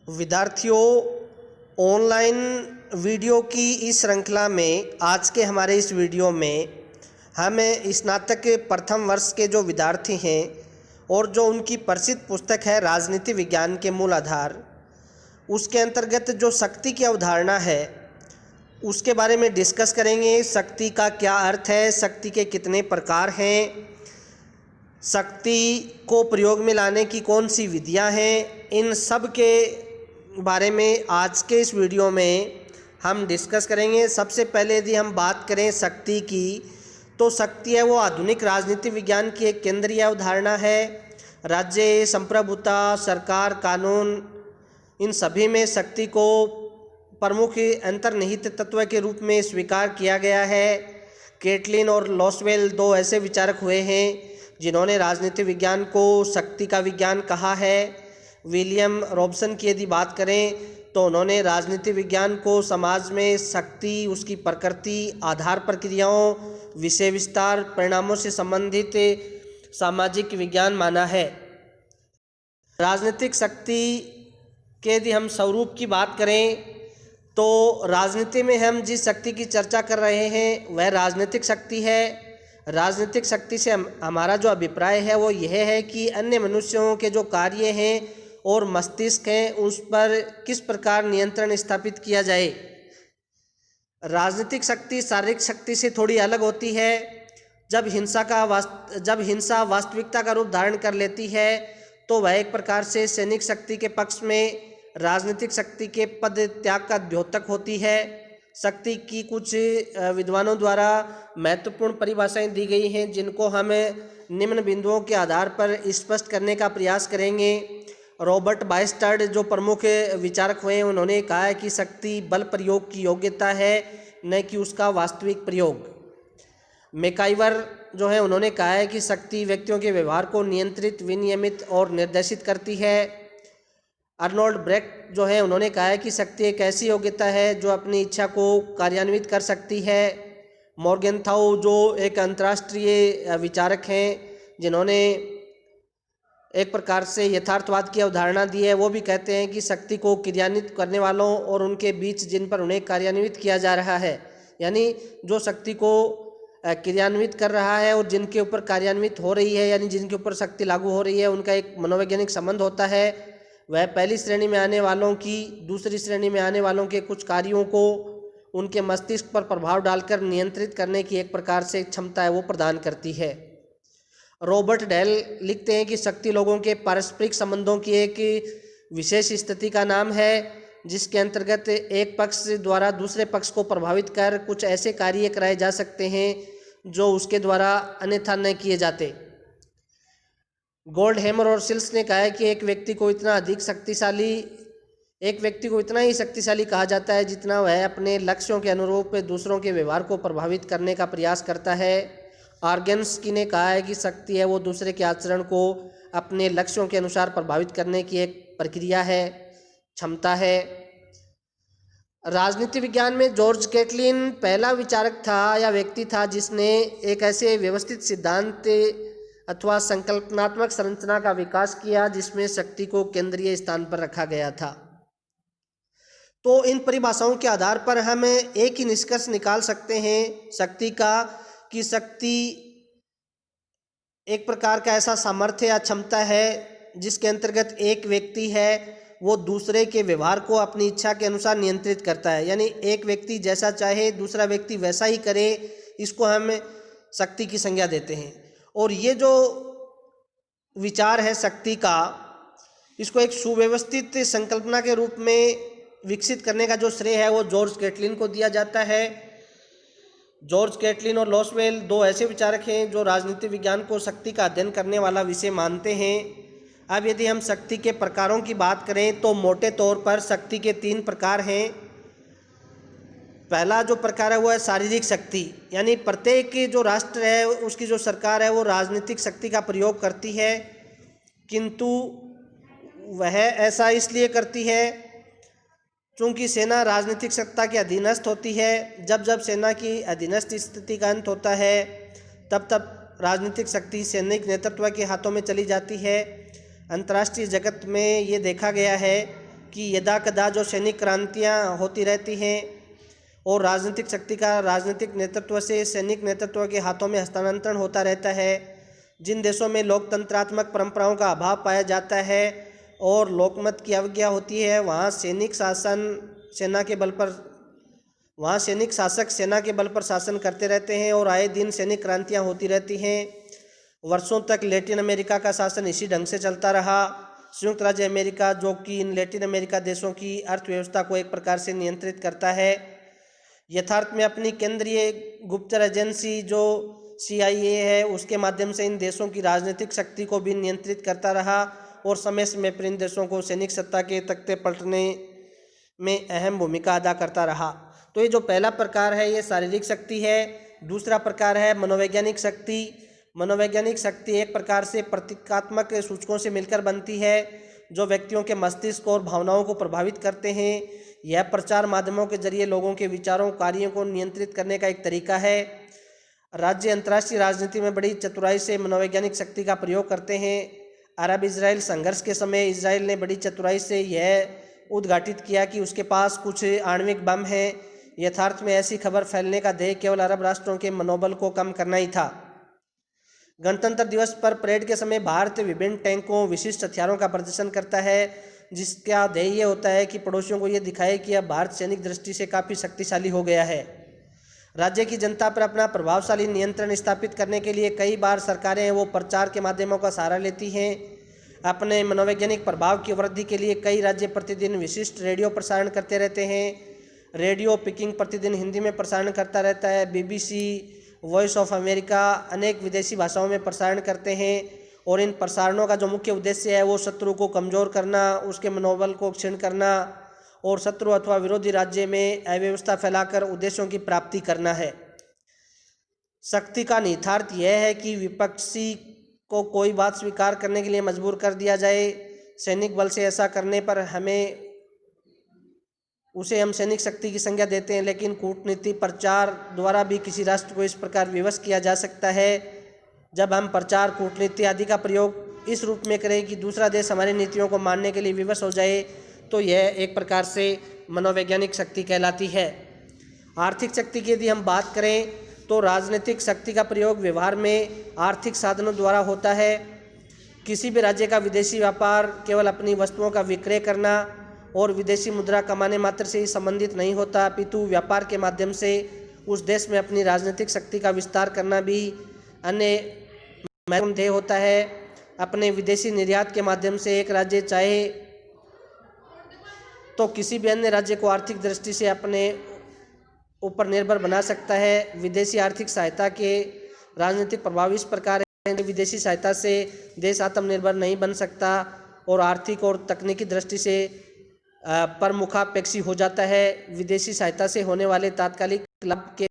विद्यार्थियों, online video की इस श्रृंखला में आज के हमारे इस वीडियो में हम स्नातक के प्रथम वर्ष के जो विद्यार्थी हैं और जो उनकी प्रसिद्ध पुस्तक है राजनीति विज्ञान के मूल आधार, उसके अंतर्गत जो शक्ति की अवधारणा है उसके बारे में डिस्कस करेंगे। शक्ति का क्या अर्थ है, शक्ति के कितने प्रकार हैं, शक्ति को प्रयोग में लाने की कौन सी विधियां हैं, इन सब के बारे में आज के इस वीडियो में हम डिस्कस करेंगे। सबसे पहले यदि हम बात करें शक्ति की, तो शक्ति है वो आधुनिक राजनीति विज्ञान की एक केंद्रीय अवधारणा है। राज्य, संप्रभुता, सरकार, कानून, इन सभी में शक्ति को प्रमुख अंतर्निहित तत्व के रूप में स्वीकार किया गया है। केटलिन और लॉसवेल दो ऐसे विचारक हुए हैं जिन्होंने राजनीति विज्ञान को शक्ति का विज्ञान कहा है। विलियम रॉबसन की यदि बात करें तो उन्होंने राजनीति विज्ञान को समाज में शक्ति, उसकी प्रकृति, आधार प्रक्रियाओं, विषय विस्तार, परिणामों से संबंधित सामाजिक विज्ञान माना है। राजनीतिक शक्ति के यदि हम स्वरूप की बात करें तो राजनीति में हम जिस शक्ति की चर्चा कर रहे हैं वह राजनीतिक शक्ति है। राजनीतिक शक्ति से हमारा जो अभिप्राय है वो यह है कि अन्य मनुष्यों के जो कार्य हैं और मस्तिष्क हैं उस पर किस प्रकार नियंत्रण स्थापित किया जाए। राजनीतिक शक्ति शारीरिक शक्ति से थोड़ी अलग होती है। जब हिंसा वास्तविकता का रूप धारण कर लेती है तो वह एक प्रकार से सैनिक शक्ति के पक्ष में राजनीतिक शक्ति के पद त्याग का द्योतक होती है। शक्ति की कुछ विद्वानों द्वारा महत्वपूर्ण परिभाषाएं दी गई हैं जिनको हम निम्न बिंदुओं के आधार पर स्पष्ट करने का प्रयास करेंगे। रॉबर्ट बायस्टार्ड जो प्रमुख विचारक हुए हैं उन्होंने कहा है कि शक्ति बल प्रयोग की योग्यता है, न कि उसका वास्तविक प्रयोग। मैकाइवर जो है उन्होंने कहा है कि शक्ति व्यक्तियों के व्यवहार को नियंत्रित, विनियमित और निर्देशित करती है। अर्नोल्ड ब्रेक्ट जो है उन्होंने कहा है कि शक्ति एक ऐसी योग्यता है जो अपनी इच्छा को कार्यान्वित कर सकती है। मॉर्गेनथाउ जो एक अंतर्राष्ट्रीय विचारक हैं जिन्होंने एक प्रकार से यथार्थवाद की अवधारणा दी है, वो भी कहते हैं कि शक्ति को क्रियान्वित करने वालों और उनके बीच जिन पर उन्हें कार्यान्वित किया जा रहा है, यानी जो शक्ति को क्रियान्वित कर रहा है और जिनके ऊपर कार्यान्वित हो रही है, यानी जिनके ऊपर शक्ति लागू हो रही है, उनका एक मनोवैज्ञानिक संबंध होता है। वह पहली श्रेणी में आने वालों की दूसरी श्रेणी में आने वालों के कुछ कार्यों को उनके मस्तिष्क पर प्रभाव डालकर नियंत्रित करने की एक प्रकार से क्षमता है वो प्रदान करती है। रॉबर्ट डेल लिखते हैं कि शक्ति लोगों के पारस्परिक संबंधों की एक विशेष स्थिति का नाम है जिसके अंतर्गत एक पक्ष द्वारा दूसरे पक्ष को प्रभावित कर कुछ ऐसे कार्य कराए जा सकते हैं जो उसके द्वारा अन्यथा न किए जाते। गोल्डहैमर और सिल्स ने कहा है कि एक व्यक्ति को इतना ही शक्तिशाली कहा जाता है जितना वह अपने लक्ष्यों के अनुरूप दूसरों के व्यवहार को प्रभावित करने का प्रयास करता है। आर्गेन्स्की ने कहा है कि शक्ति है वो दूसरे के आचरण को अपने लक्ष्यों के अनुसार प्रभावित करने की एक प्रक्रिया है, क्षमता है। राजनीति विज्ञान में जॉर्ज कैटलिन पहला विचारक था या व्यक्ति था जिसने एक ऐसे व्यवस्थित सिद्धांत अथवा संकल्पनात्मक संरचना का विकास किया जिसमें शक्ति को केंद्रीय स्थान पर रखा गया था। तो इन परिभाषाओं के आधार पर हम एक ही निष्कर्ष निकाल सकते हैं शक्ति का, कि शक्ति एक प्रकार का ऐसा सामर्थ्य या क्षमता है जिसके अंतर्गत एक व्यक्ति है वो दूसरे के व्यवहार को अपनी इच्छा के अनुसार नियंत्रित करता है, यानी एक व्यक्ति जैसा चाहे दूसरा व्यक्ति वैसा ही करे, इसको हम शक्ति की संज्ञा देते हैं। और ये जो विचार है शक्ति का, इसको एक सुव्यवस्थित संकल्पना के रूप में विकसित करने का जो श्रेय है वो जॉर्ज कैटलिन को दिया जाता है। जॉर्ज कैटलिन और लॉसवेल दो ऐसे विचारक हैं जो राजनीति विज्ञान को शक्ति का अध्ययन करने वाला विषय मानते हैं। अब यदि हम शक्ति के प्रकारों की बात करें तो मोटे तौर पर शक्ति के 3 प्रकार हैं। पहला जो प्रकार है वो है शारीरिक शक्ति, यानी प्रत्येक जो राष्ट्र है उसकी जो सरकार है वो राजनीतिक शक्ति का प्रयोग करती है, किंतु वह ऐसा इसलिए करती है चूँकि सेना राजनीतिक सत्ता के अधीनस्थ होती है। जब जब सेना की अधीनस्थ स्थिति का अंत होता है तब तब राजनीतिक शक्ति सैनिक नेतृत्व के हाथों में चली जाती है। अंतर्राष्ट्रीय जगत में ये देखा गया है कि यदाकदा जो सैनिक क्रांतियाँ होती रहती हैं और राजनीतिक शक्ति का राजनीतिक नेतृत्व से सैनिक नेतृत्व के हाथों में हस्तांतरण होता रहता है। जिन देशों में लोकतंत्रात्मक परंपराओं का अभाव पाया जाता है और लोकमत की अवज्ञा होती है, वहाँ सैनिक शासक सेना के बल पर शासन करते रहते हैं और आए दिन सैनिक क्रांतियाँ होती रहती हैं। वर्षों तक लैटिन अमेरिका का शासन इसी ढंग से चलता रहा। संयुक्त राज्य अमेरिका, जो कि इन लैटिन अमेरिका देशों की अर्थव्यवस्था को एक प्रकार से नियंत्रित करता है, यथार्थ में अपनी केंद्रीय गुप्तचर एजेंसी जो CIA है उसके माध्यम से इन देशों की राजनीतिक शक्ति को भी नियंत्रित करता रहा और समय समय पर इन देशों को सैनिक सत्ता के तख्ते पलटने में अहम भूमिका अदा करता रहा। तो ये जो पहला प्रकार है ये शारीरिक शक्ति है। दूसरा प्रकार है मनोवैज्ञानिक शक्ति। मनोवैज्ञानिक शक्ति एक प्रकार से प्रतीकात्मक सूचकों से मिलकर बनती है जो व्यक्तियों के मस्तिष्क और भावनाओं को प्रभावित करते हैं। यह प्रचार माध्यमों के जरिए लोगों के विचारों कार्यों को नियंत्रित करने का एक तरीका है। राज्य अंतर्राष्ट्रीय राजनीति में बड़ी चतुराई से मनोवैज्ञानिक शक्ति का प्रयोग करते हैं। अरब इजराइल संघर्ष के समय इजराइल ने बड़ी चतुराई से यह उद्घाटित किया कि उसके पास कुछ आणविक बम हैं। यथार्थ में ऐसी खबर फैलने का ध्येय केवल अरब राष्ट्रों के मनोबल को कम करना ही था। गणतंत्र दिवस पर परेड के समय भारत विभिन्न टैंकों विशिष्ट हथियारों का प्रदर्शन करता है, जिसका ध्येय ये होता है कि पड़ोसियों को ये दिखाए कि अब भारत सैनिक दृष्टि से काफ़ी शक्तिशाली हो गया है। राज्य की जनता पर अपना प्रभावशाली नियंत्रण स्थापित करने के लिए कई बार सरकारें वो प्रचार के माध्यमों का सहारा लेती हैं। अपने मनोवैज्ञानिक प्रभाव की वृद्धि के लिए कई राज्य प्रतिदिन विशिष्ट रेडियो प्रसारण करते रहते हैं। रेडियो पिकिंग प्रतिदिन हिंदी में प्रसारण करता रहता है। BBC, वॉइस ऑफ अमेरिका अनेक विदेशी भाषाओं में प्रसारण करते हैं और इन प्रसारणों का जो मुख्य उद्देश्य है वो शत्रु को कमज़ोर करना, उसके मनोबल को क्षीण करना और शत्रु अथवा विरोधी राज्य में अव्यवस्था फैलाकर उद्देश्यों की प्राप्ति करना है। शक्ति का निहितार्थ यह है कि विपक्षी को कोई बात स्वीकार करने के लिए मजबूर कर दिया जाए। सैनिक बल से ऐसा करने पर हम सैनिक शक्ति की संज्ञा देते हैं, लेकिन कूटनीति प्रचार द्वारा भी किसी राष्ट्र को इस प्रकार विवश किया जा सकता है। जब हम प्रचार, कूटनीति आदि का प्रयोग इस रूप में करें कि दूसरा देश हमारी नीतियों को मानने के लिए विवश हो जाए, तो यह एक प्रकार से मनोवैज्ञानिक शक्ति कहलाती है। आर्थिक शक्ति की यदि हम बात करें तो राजनीतिक शक्ति का प्रयोग व्यवहार में आर्थिक साधनों द्वारा होता है। किसी भी राज्य का विदेशी व्यापार केवल अपनी वस्तुओं का विक्रय करना और विदेशी मुद्रा कमाने मात्र से ही संबंधित नहीं होता, अपितु व्यापार के माध्यम से उस देश में अपनी राजनीतिक शक्ति का विस्तार करना भी अन्य महत्वपूर्ण ध्येय होता है। अपने विदेशी निर्यात के माध्यम से एक राज्य चाहे तो किसी भी अन्य राज्य को आर्थिक दृष्टि से अपने ऊपर निर्भर बना सकता है। विदेशी आर्थिक सहायता के राजनीतिक प्रभाव इस प्रकार है कि विदेशी सहायता से देश आत्मनिर्भर नहीं बन सकता और आर्थिक और तकनीकी दृष्टि से परमुखापेक्षी हो जाता है। विदेशी सहायता से होने वाले तात्कालिक लाभ के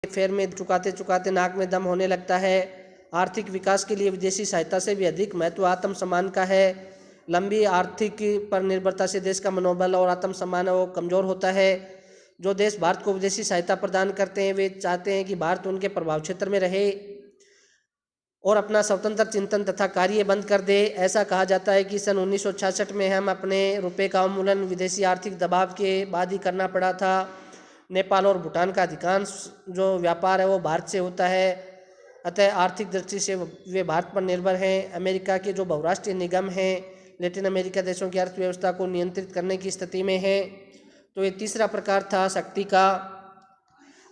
फेर में चुकाते चुकाते नाक में दम होने लगता है। आर्थिक विकास के लिए विदेशी सहायता से भी अधिक महत्व आत्मसम्मान का है। लंबी आर्थिक पर निर्भरता से देश का मनोबल और आत्मसम्मान वो कमज़ोर होता है। जो देश भारत को विदेशी सहायता प्रदान करते हैं वे चाहते हैं कि भारत उनके प्रभाव क्षेत्र में रहे और अपना स्वतंत्र चिंतन तथा कार्य बंद कर दे। ऐसा कहा जाता है कि सन 1966 में हम अपने रुपये का अवमूल्यन विदेशी आर्थिक दबाव के बाद ही करना पड़ा था। नेपाल और भूटान का अधिकांश जो व्यापार है वो भारत से होता है, अतः आर्थिक दृष्टि से वे भारत पर निर्भर हैं। अमेरिका के जो बहुराष्ट्रीय निगम हैं लैटिन अमेरिका देशों की अर्थव्यवस्था को नियंत्रित करने की स्थिति में है। तो ये तीसरा प्रकार था शक्ति का।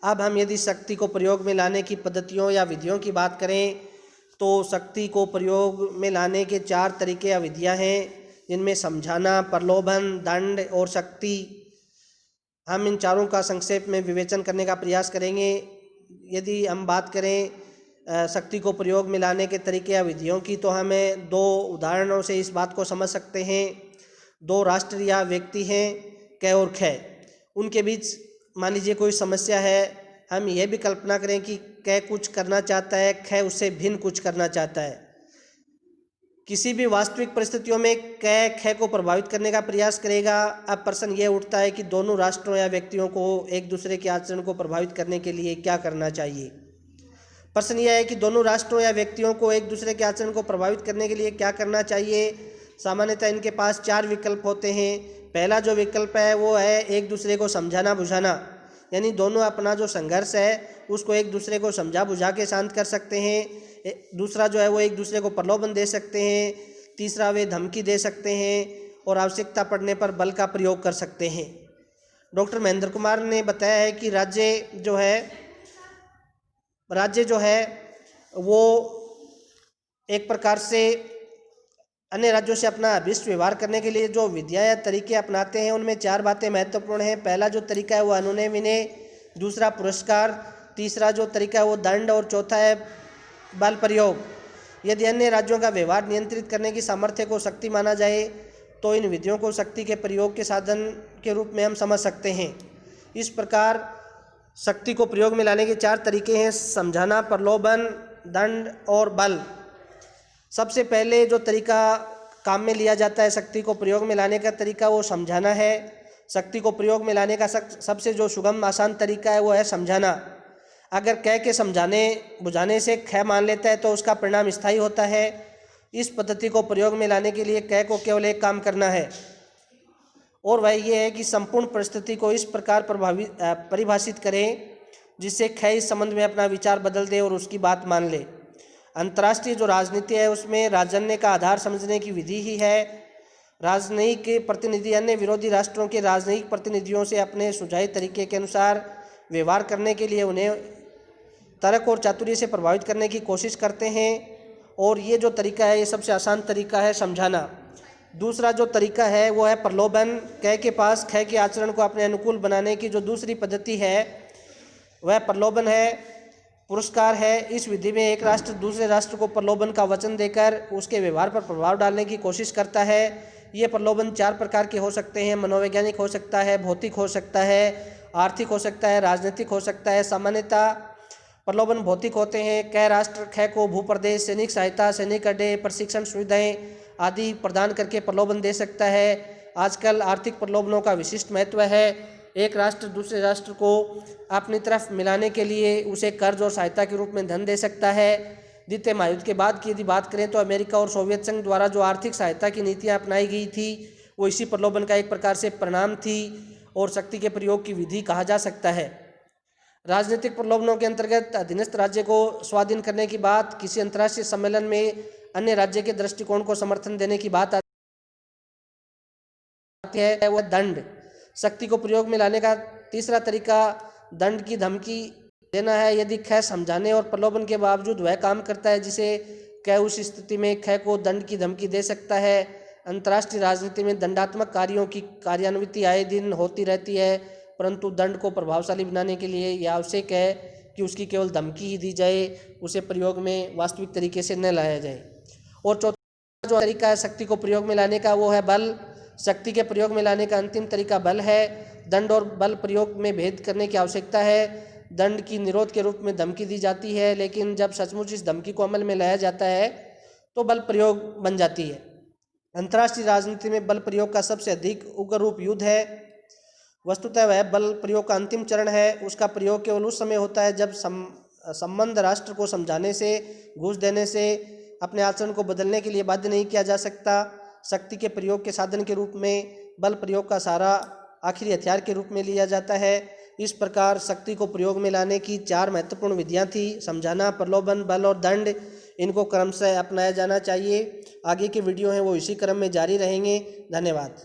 अब हम यदि शक्ति को प्रयोग में लाने की पद्धतियों या विधियों की बात करें तो शक्ति को प्रयोग में लाने के 4 तरीके या विधियाँ हैं, जिनमें समझाना, प्रलोभन, दंड और शक्ति। हम इन चारों का संक्षेप में विवेचन करने का प्रयास करेंगे। यदि हम बात करें शक्ति को प्रयोग में लाने के तरीके या विधियों की, तो हमें 2 उदाहरणों से इस बात को समझ सकते हैं। 2 राष्ट्र या व्यक्ति हैं, क और ख। उनके बीच मान लीजिए कोई समस्या है। हम यह भी कल्पना करें कि क कुछ करना चाहता है, ख उससे भिन्न कुछ करना चाहता है। किसी भी वास्तविक परिस्थितियों में क ख को प्रभावित करने का प्रयास करेगा। अब प्रश्न यह उठता है कि दोनों राष्ट्रों या व्यक्तियों को एक दूसरे के आचरण को प्रभावित करने के लिए क्या करना चाहिए। प्रश्न यह है कि दोनों राष्ट्रों या व्यक्तियों को एक दूसरे के आचरण को प्रभावित करने के लिए क्या करना चाहिए। सामान्यतः इनके पास 4 विकल्प होते हैं। पहला जो विकल्प है वो है एक दूसरे को समझाना बुझाना, यानी दोनों अपना जो संघर्ष है उसको एक दूसरे को समझा बुझा के शांत कर सकते हैं। दूसरा जो है वो एक दूसरे को प्रलोभन दे सकते हैं। तीसरा वे धमकी दे सकते हैं और आवश्यकता पड़ने पर बल का प्रयोग कर सकते हैं। डॉक्टर महेंद्र कुमार ने बताया है कि राज्य जो है वो एक प्रकार से अन्य राज्यों से अपना अभिष्ट व्यवहार करने के लिए जो विधियाँ या तरीके अपनाते हैं उनमें 4 बातें महत्वपूर्ण हैं। पहला जो तरीका है वो अनुनय विनय, दूसरा पुरस्कार, तीसरा जो तरीका है वो दंड और चौथा है बल प्रयोग। यदि अन्य राज्यों का व्यवहार नियंत्रित करने की सामर्थ्य को शक्ति माना जाए तो इन विधियों को शक्ति के प्रयोग के साधन के रूप में हम समझ सकते हैं। इस प्रकार शक्ति को प्रयोग में लाने के 4 तरीके हैं: समझाना, प्रलोभन, दंड और बल। सबसे पहले जो तरीका काम में लिया जाता है शक्ति को प्रयोग में लाने का तरीका वो समझाना है। शक्ति को प्रयोग में लाने का सबसे जो सुगम आसान तरीका है वो है समझाना। अगर कह के समझाने बुझाने से ख मान लेता है तो उसका परिणाम स्थायी होता है। इस पद्धति को प्रयोग में लाने के लिए क को केवल एक काम करना है और वह ये है कि संपूर्ण परिस्थिति को इस प्रकार परिभाषित करें जिससे ख इस संबंध में अपना विचार बदल दे और उसकी बात मान ले। अंतर्राष्ट्रीय जो राजनीति है उसमें राजन्य का आधार समझने की विधि ही है। राजनयिक प्रतिनिधि अन्य विरोधी राष्ट्रों के राजनयिक प्रतिनिधियों से अपने सुझाए तरीके के अनुसार व्यवहार करने के लिए उन्हें तर्क और चातुर्य से प्रभावित करने की कोशिश करते हैं और ये जो तरीका है ये सबसे आसान तरीका है समझाना। दूसरा जो तरीका है वो है प्रलोभन। क के पास ख के आचरण को अपने अनुकूल बनाने की जो दूसरी पद्धति है वह प्रलोभन है। पुरस्कार है। इस विधि में एक राष्ट्र दूसरे राष्ट्र को प्रलोभन का वचन देकर उसके व्यवहार पर प्रभाव डालने की कोशिश करता है। ये प्रलोभन 4 प्रकार के हो सकते हैं: मनोवैज्ञानिक हो सकता है, भौतिक हो सकता है, आर्थिक हो सकता है, राजनीतिक हो सकता है। सामान्यतः प्रलोभन भौतिक होते हैं। क राष्ट्र ख को भूप्रदेश, सैनिक सहायता, सैनिक अड्डे, प्रशिक्षण सुविधाएं आदि प्रदान करके प्रलोभन दे सकता है। आजकल आर्थिक प्रलोभनों का विशिष्ट महत्व है। एक राष्ट्र दूसरे राष्ट्र को अपनी तरफ मिलाने के लिए उसे कर्ज और सहायता के रूप में धन दे सकता है। द्वितीय महायुद्ध के बाद की यदि बात करें तो अमेरिका और सोवियत संघ द्वारा जो आर्थिक सहायता की नीतियां अपनाई गई थी वो इसी प्रलोभन का एक प्रकार से परिणाम थी और शक्ति के प्रयोग की विधि कहा जा सकता है। राजनीतिक प्रलोभनों के अंतर्गत अधीनस्थ राज्य को स्वाधीन करने की बात, किसी अंतर्राष्ट्रीय सम्मेलन में अन्य राज्य के दृष्टिकोण को समर्थन देने की बात आती है। वह दंड। शक्ति को प्रयोग में लाने का तीसरा तरीका दंड की धमकी देना है। यदि ख समझाने और प्रलोभन के बावजूद वह काम करता है जिसे क उस स्थिति में ख को दंड की धमकी दे सकता है। अंतर्राष्ट्रीय राजनीति में दंडात्मक कार्यों की कार्यान्विति आए दिन होती रहती है, परंतु दंड को प्रभावशाली बनाने के लिए यह आवश्यक है कि उसकी केवल धमकी ही दी जाए, उसे प्रयोग में वास्तविक तरीके से न लाया जाए। और चौथा जो तरीका है शक्ति को प्रयोग में लाने का वो है बल। शक्ति के प्रयोग में लाने का अंतिम तरीका बल है। दंड और बल प्रयोग में भेद करने की आवश्यकता है। दंड की निरोध के रूप में धमकी दी जाती है, लेकिन जब सचमुच इस धमकी को अमल में लाया जाता है तो बल प्रयोग बन जाती है। अंतर्राष्ट्रीय राजनीति में बल प्रयोग का सबसे अधिक उग्र रूप युद्ध है। वस्तुतः वह बल प्रयोग का अंतिम चरण है। उसका प्रयोग केवल उस समय होता है जब संबंध राष्ट्र को समझाने से, घूस देने से अपने आचरण को बदलने के लिए बाध्य नहीं किया जा सकता। शक्ति के प्रयोग के साधन के रूप में बल प्रयोग का सहारा आखिरी हथियार के रूप में लिया जाता है। इस प्रकार शक्ति को प्रयोग में लाने की 4 महत्वपूर्ण विधियां थी: समझाना, प्रलोभन, बल और दंड। इनको क्रमशः अपनाया जाना चाहिए। आगे के वीडियो हैं वो इसी क्रम में जारी रहेंगे। धन्यवाद।